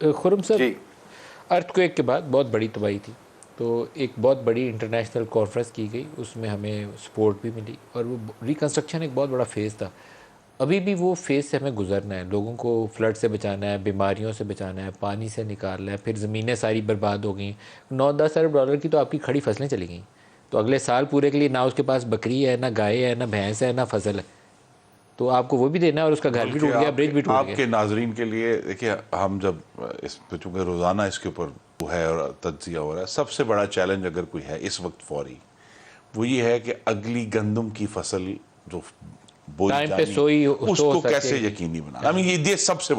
خرم صاحب، جی ارتھ کویک کے بعد بہت بڑی تباہی تھی، تو ایک بہت بڑی انٹرنیشنل کانفرنس کی گئی، اس میں ہمیں سپورٹ بھی ملی، اور وہ ریکنسٹرکشن ایک بہت بڑا فیز تھا. ابھی بھی وہ فیز سے ہمیں گزرنا ہے. لوگوں کو فلڈ سے بچانا ہے، بیماریوں سے بچانا ہے، پانی سے نکالنا ہے. پھر زمینیں ساری برباد ہو گئیں. 9-10 ارب ڈالر کی تو آپ کی کھڑی فصلیں چلی گئیں. تو اگلے سال پورے کے لیے نہ اس کے پاس بکری ہے، نہ گائے ہے، نہ بھینس ہے، نہ فصل ہے. تو آپ کو وہ بھی دینا ہے، اور اس کا گھر بھی بلکہ ٹوٹ گیا، برج بھی ٹوٹ آپ گیا. کے ناظرین کے لیے دیکھیے، ہم جب اس پہ چونکہ روزانہ اس کے اوپر وہ ہے اور تجزیہ ہو رہا ہے، سب سے بڑا چیلنج اگر کوئی ہے اس وقت فوری، وہ یہ ہے کہ اگلی گندم کی فصل جو بوئی ٹائم پہ جانی اس سو کو سکے کیسے کہ یقینی بنا.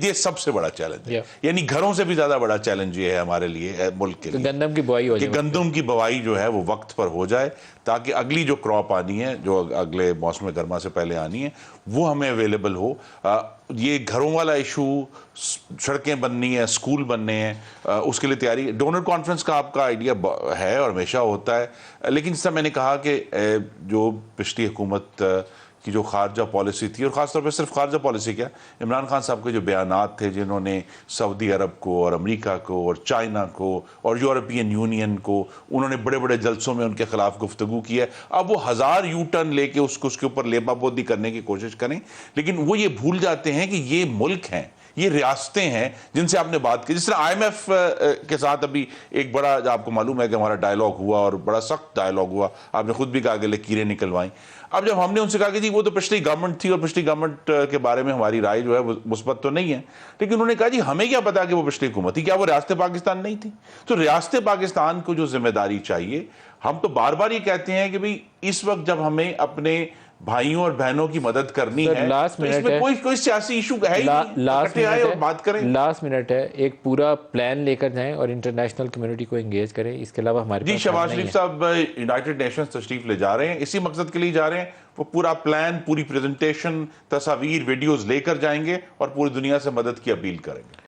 یہ سب سے بڑا چیلنج ہے. یا یعنی گھروں سے بھی زیادہ بڑا چیلنج یہ ہے ہمارے لیے، ملک کے تو لیے، گندم کی بوائی ہو کہ جائے وقت پہ. گندم کی بوائی جو ہے وہ وقت پر ہو جائے، تاکہ اگلی جو کراپ آنی ہے، جو اگلے موسم گرما سے پہلے آنی ہے، وہ ہمیں اویلیبل ہو. یہ گھروں والا ایشو، سڑکیں بننی ہیں، سکول بننے ہیں، اس کے لیے تیاری. ڈونر کانفرنس کا آپ کا آئیڈیا ہے اور ہمیشہ ہوتا ہے، لیکن اس سے میں نے کہا کہ جو پچھلی حکومت کی جو خارجہ پالیسی تھی، اور خاص طور پہ صرف خارجہ پالیسی کیا، عمران خان صاحب کے جو بیانات تھے، جنہوں نے سعودی عرب کو اور امریکہ کو اور چائنا کو اور یورپین یونین کو، انہوں نے بڑے بڑے جلسوں میں ان کے خلاف گفتگو کی ہے. اب وہ 1000 یو ٹرن لے کے اس کے اوپر لیبا بودی کرنے کی کوشش کریں، لیکن وہ یہ بھول جاتے ہیں کہ یہ ملک ہیں، یہ ریاستیں ہیں جن سے آپ نے بات کی. جس طرح آئی ایم ایف کے ساتھ ابھی ایک بڑا، آپ کو معلوم ہے کہ ہمارا ڈائیلاگ ہوا، اور بڑا سخت ڈائیلاگ ہوا، آپ نے خود بھی کہا کہ لکیریں نکلوائیں. اب جب ہم نے ان سے کہا کہ جی وہ تو پچھلی گورنمنٹ تھی، اور پچھلی گورنمنٹ کے بارے میں ہماری رائے جو ہے وہ مثبت تو نہیں ہے، لیکن انہوں نے کہا جی ہمیں کیا پتا کہ وہ پچھلی حکومت تھی، کیا وہ ریاست پاکستان نہیں تھی؟ تو ریاست پاکستان کو جو ذمہ داری چاہیے، ہم تو بار بار یہ کہتے ہیں کہ بھئی اس وقت جب ہمیں اپنے بھائیوں اور بہنوں کی مدد کرنی سر ہے، لاسٹ تو اس منٹ میں ہے، کوئی سیاسی ایشو ہے ہی نہیں ہے. لاسٹ اکٹھے آئے منٹ اور ہے، بات کریں. لاسٹ منٹ ہے. ایک پورا پلان لے کر جائیں اور انٹرنیشنل کمیونٹی کو انگیج کریں. اس کے علاوہ ہمارے جی پاس حل شہباز نہیں شریف ہے. صاحب یونائٹڈ نیشنز تشریف لے جا رہے ہیں، اسی مقصد کے لیے جا رہے ہیں. وہ پورا پلان، پوری پریزنٹیشن، تصاویر، ویڈیوز لے کر جائیں گے اور پوری دنیا سے مدد کی اپیل کریں گے.